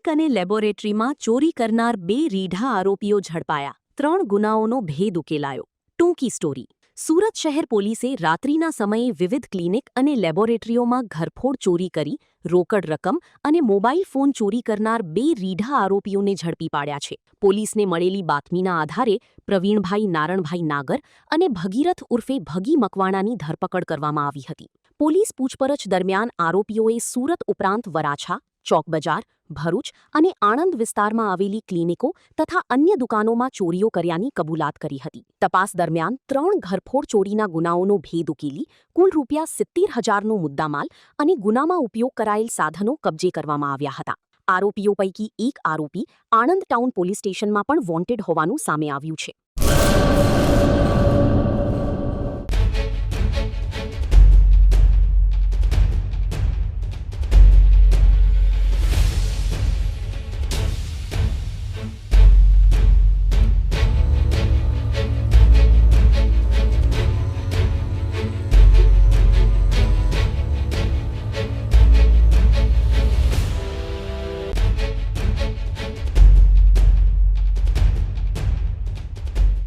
Clinic અને લેબોરેટરીમાં ચોરી કરનાર 2 રીઢા આરોપીઓ ઝડપાયા. 3 ગુનાઓનો ભેદ ઉકેલાયો. ટૂંકી સ્ટોરી. સુરત શહેર પોલીસે રાત્રિના સમયે વિવિધ ક્લિનિક અને લેબોરેટરીઓમાં ઘરફોડ ચોરી કરી રોકડ રકમ અને મોબાઈલ ફોન ચોરી કરનાર 2 રીઢા આરોપીઓને ઝડપી પાડ્યા છે. પોલીસને મળેલી બાતમીના આધારે પ્રવીણભાઈ નારણભાઈ નાગર અને ભગીરથ ઉર્ફે ભગી મકવાણાની ધરપકડ કરવામાં આવી હતી. પોલીસ પૂછપરછ દરમિયાન આરોપીઓએ સુરત ઉપરાંત વરાછા, ચોકબજાર, ભરૂચ અને આણંદ વિસ્તારમાં આવેલી ક્લિનિકો તથા અન્ય દુકાનોમાં ચોરીઓ કર્યાની કબૂલાત કરી હતી. તપાસ દરમિયાન 3 ઘરફોડ ચોરીના ગુનાઓનો ભેદ ઉકેલી કુલ ₹70,000નો મુદ્દામાલ અને ગુનામાં ઉપયોગ કરાયેલ સાધનો કબજે કરવામાં આવ્યા હતા. આરોપીઓ પૈકી એક આરોપી આણંદ ટાઉન પોલીસ સ્ટેશનમાં પણ વોન્ટેડ હોવાનું સામે આવ્યું છે.